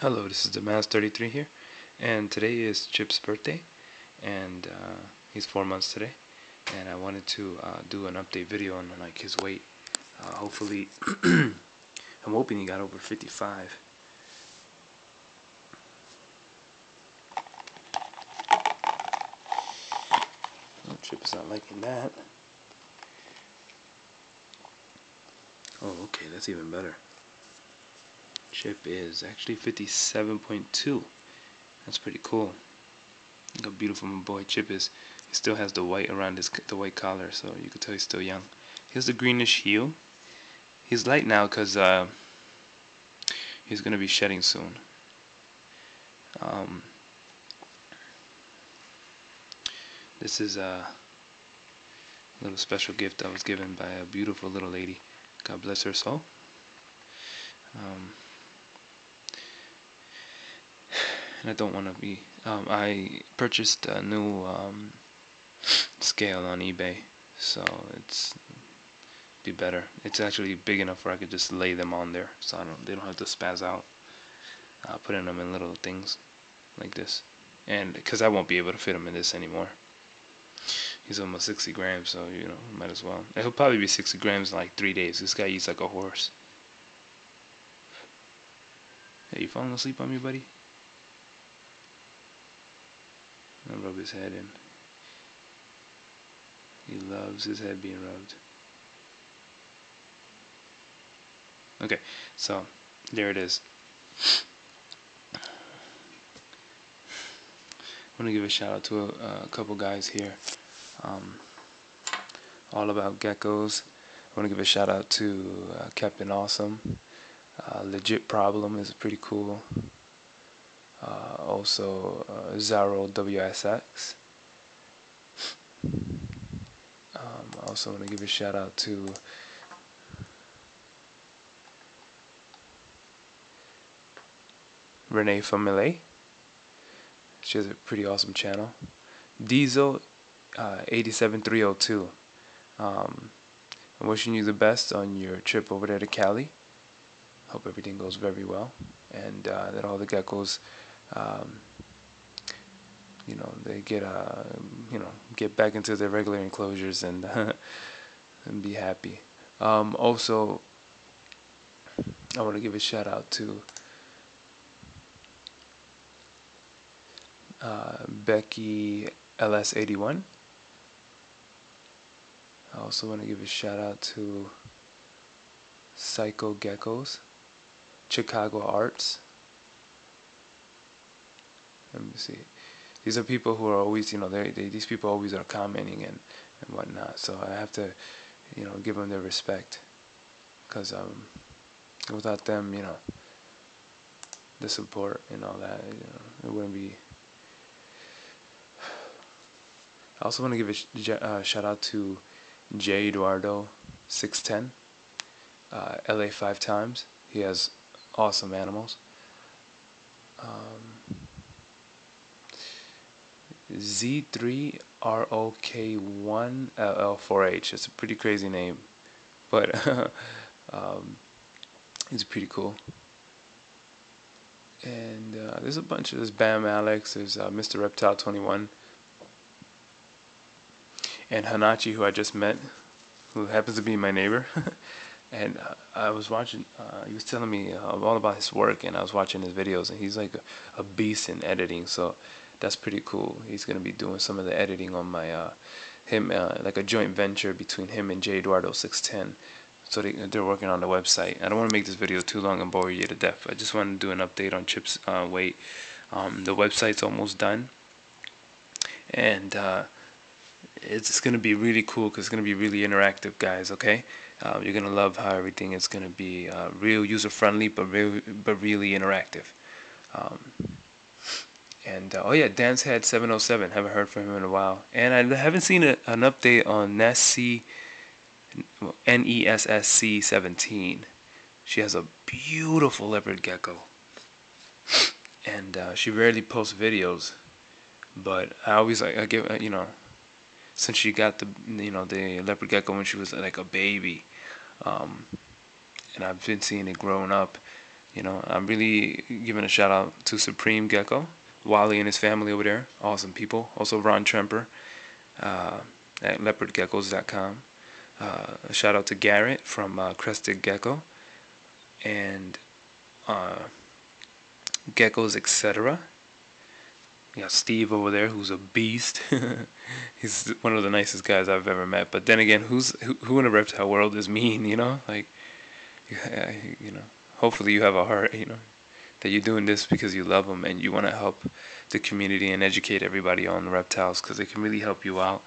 Hello, this is the Maz33 here, and today is Chip's birthday, and he's 4 months today, and I wanted to do an update video on like his weight. Hopefully, I'm hoping he got over 55. Oh, Chip is not liking that. Oh, okay, that's even better. Chip is actually 57.2. That's pretty cool. Look how beautiful my boy Chip is. He still has the white around the white collar, so you can tell he's still young. He has the greenish hue. He's light now because he's gonna be shedding soon. Um, this is a little special gift I was given by a beautiful little lady. God bless her soul. Um, and I don't want to be. I purchased a new scale on eBay, so it's be better. It's actually big enough where I could just lay them on there, so they don't have to spaz out. Putting them in little things like this, and because I won't be able to fit him in this anymore. He's almost 60 grams, so might as well. And he'll probably be 60 grams in like 3 days. This guy eats like a horse. Hey, you falling asleep on me, buddy? I'll rub his head in. He loves his head being rubbed. Okay, so there it is. I want to give a shout out to a couple guys here. All about geckos. I want to give a shout out to Captain Awesome. Legit Problem is pretty cool. Also Zaro WSX. I also want to give a shout out to Renee Famile. She has a pretty awesome channel. Diesel 87302. I'm wishing you the best on your trip over there to Cali. Hope everything goes very well, and that all the geckos, um, they get back into their regular enclosures and and be happy. Also, I want to give a shout out to Becky LS81. I also want to give a shout out to Psycho Geckos, Chicago Arts. Let me see. These are people who are always, these people always are commenting and whatnot. So I have to, give them their respect, because without them, the support and all that, it wouldn't be. I also want to give a shout out to J Eduardo 610, LA 5 times. He has awesome animals. Z3ROK1LL4H. It's a pretty crazy name, but it's pretty cool. And there's a bunch of there's Bam Alex, there's Mr. Reptile 21, and Hanachi, who I just met, who happens to be my neighbor. And I was watching. He was telling me all about his work, and I was watching his videos, and he's like a beast in editing. So that's pretty cool. He's gonna be doing some of the editing on my like a joint venture between him and J Eduardo 610. So they're working on the website. I don't want to make this video too long and bore you to death. I just want to do an update on Chip's weight. The website's almost done, and it's going to be really cool because it's going to be really interactive, guys. Okay, you're going to love how everything is going to be real user friendly, but really interactive. Um, and oh yeah, Dance Head 707. Haven't heard from him in a while, and I haven't seen an update on NESSC 17. She has a beautiful leopard gecko, and she rarely posts videos. But I always I get since she got the leopard gecko when she was like a baby, and I've been seeing it growing up, You know, I'm really giving a shout out to Supreme Gecko, Wally and his family over there, awesome people. Also Ron Tremper uh, at leopardgeckos.com. A shout out to Garrett from Crested Gecko and uh, Geckos, etc. You got Steve over there, who's a beast. He's one of the nicest guys I've ever met. But then again, who in the reptile world is mean? You know, like, you know. Hopefully, you have a heart. You know, that you're doing this because you love them and you want to help the community and educate everybody on reptiles because they can really help you out.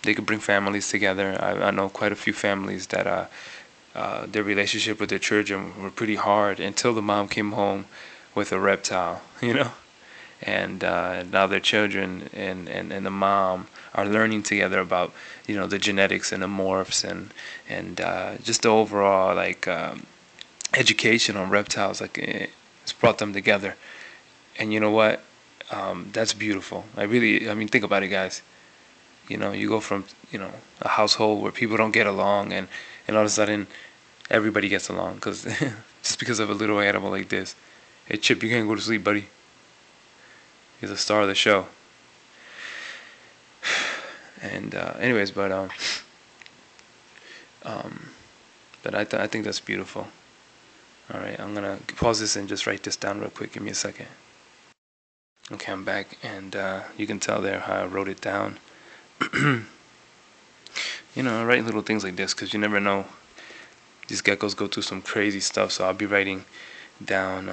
They could bring families together. I know quite a few families that their relationship with their children were pretty hard until the mom came home with a reptile. You know. And now their children and the mom are learning together about, you know, the genetics and the morphs and just the overall like education on reptiles. Like it's brought them together, and you know what, that's beautiful. I mean, think about it, guys. You know, you go from, you know, a household where people don't get along, and all of a sudden everybody gets along because just because of a little animal like this. Hey Chip, you can't go to sleep, buddy. He's the star of the show. And anyways, I think that's beautiful. All right, I'm gonna pause this and just write this down real quick. Give me a second. Okay, I'm back, and you can tell there how I wrote it down. You know, I write little things like this because you never know. These geckos go through some crazy stuff, so I'll be writing down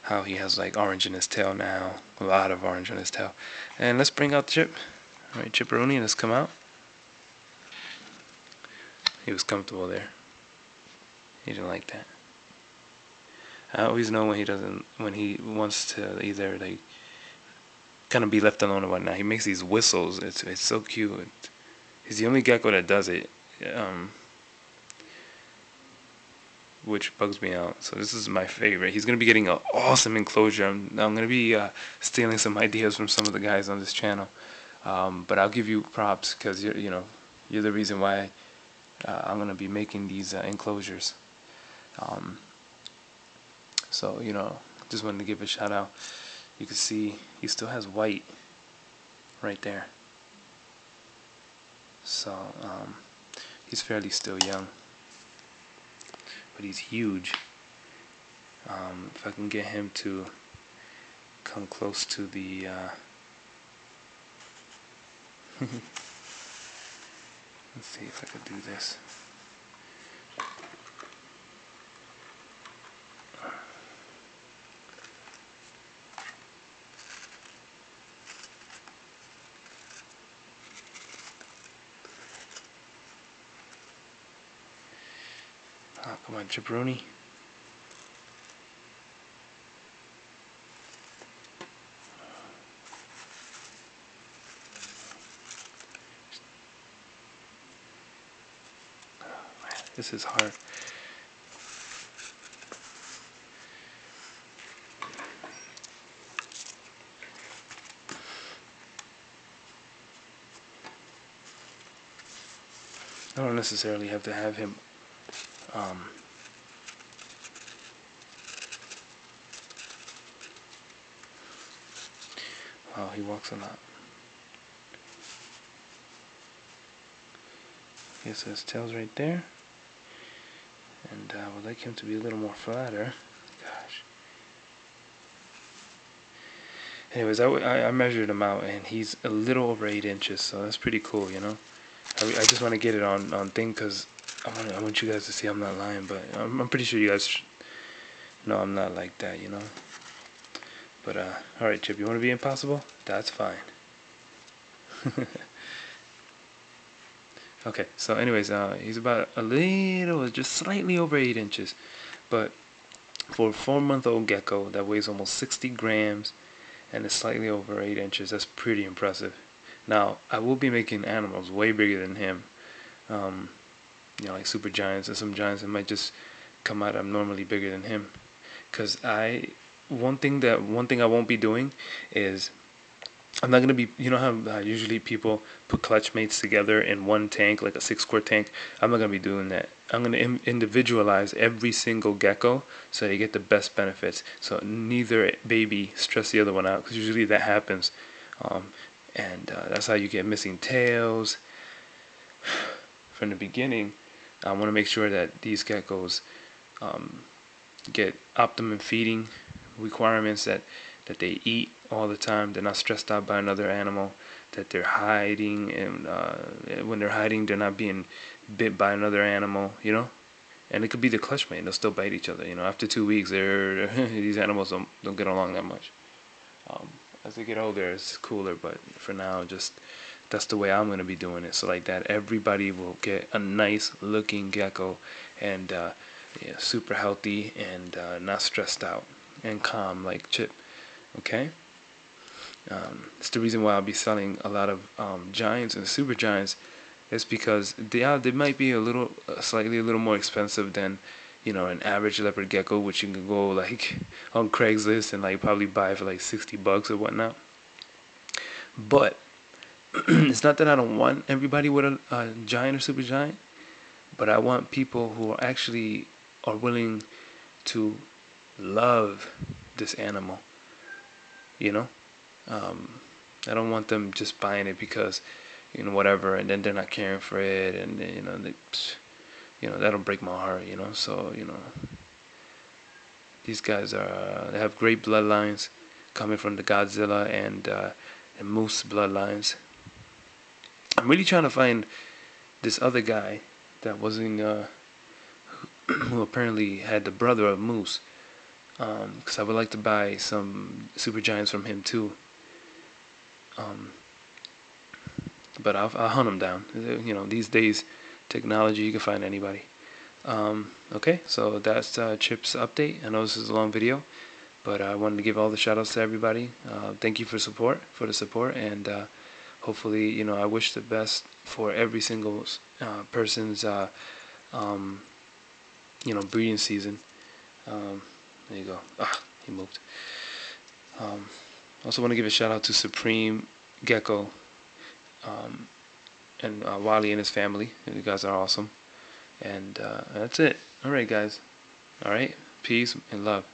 how he has like orange in his tail now, a lot of orange in his tail. And let's bring out Chip. All right, Chipperoni, let's come out. He was comfortable there. He didn't like that. I always know when he wants to either like kind of be left alone or whatnot. He makes these whistles. It's so cute. He's the only gecko that does it, which bugs me out. So this is my favorite. He's gonna be getting an awesome enclosure. I'm gonna be stealing some ideas from some of the guys on this channel, but I'll give you props because you're the reason why I'm gonna be making these enclosures. So just wanted to give a shout out. You can see he still has white right there. So he's fairly still young, but he's huge. If I can get him to come close to the let's see if I could do this. Oh, come on, jabroni. This is hard. I don't necessarily have to have him wow, he walks a lot. Okay, so his tail's right there. And I would like him to be a little more flatter. Gosh. Anyways, I measured him out, and he's a little over 8 inches, so that's pretty cool, I just want to get it on thing because I want you guys to see I'm not lying, but I'm pretty sure you guys know I'm not like that, But alright, Chip, you want to be impossible? That's fine. Okay, so anyways, he's about just slightly over 8 inches, but for a 4-month-old gecko that weighs almost 60 grams and is slightly over 8 inches, that's pretty impressive. Now, I will be making animals way bigger than him, like super giants and some giants that might just come out abnormally bigger than him. Cause one thing I won't be doing is I'm not gonna be, you know how usually people put clutch mates together in one tank, like a 6 quart tank. I'm not gonna be doing that. I'm gonna individualize every single gecko so they get the best benefits. So neither baby stress the other one out, because usually that happens, um, and that's how you get missing tails from the beginning. I want to make sure that these geckos um, get optimum feeding requirements, that they eat all the time, they're not stressed out by another animal, that they're hiding, and when they're hiding they're not being bit by another animal, you know. And it could be the clutch mate, they'll still bite each other, you know. After 2 weeks they're these animals don't get along that much. um, as they get older it's cooler, but for now, just that's the way I'm going to be doing it. So like that, everybody will get a nice looking gecko, and yeah, super healthy, and not stressed out and calm like Chip. Okay. It's the reason why I'll be selling a lot of giants and super giants. Is because they might be a little, slightly a little more expensive than, you know, an average leopard gecko, which you can go like on Craigslist and like probably buy for like $60 or whatnot. But it's not that I don't want everybody with a giant or super giant, but I want people who are actually are willing to love this animal. You know, I don't want them just buying it because, you know, whatever, and then they're not caring for it, and you know, you know, that'll break my heart. You know, so you know, these guys are they have great bloodlines coming from the Godzilla and Moose bloodlines. I'm really trying to find this other guy that was in who apparently had the brother of Moose. Because I would like to buy some super giants from him too. Um, but I'll hunt him down. You know, these days, technology, you can find anybody. Okay, so that's Chip's update. I know this is a long video, but I wanted to give all the shout outs to everybody. Thank you for the support, and hopefully, you know, I wish the best for every single person's, um, you know, breeding season. Um, there you go. Ah, he moved. Um, also want to give a shout out to Supreme Gecko, um, and Wally and his family. You guys are awesome. And that's it. All right, guys. All right. Peace and love.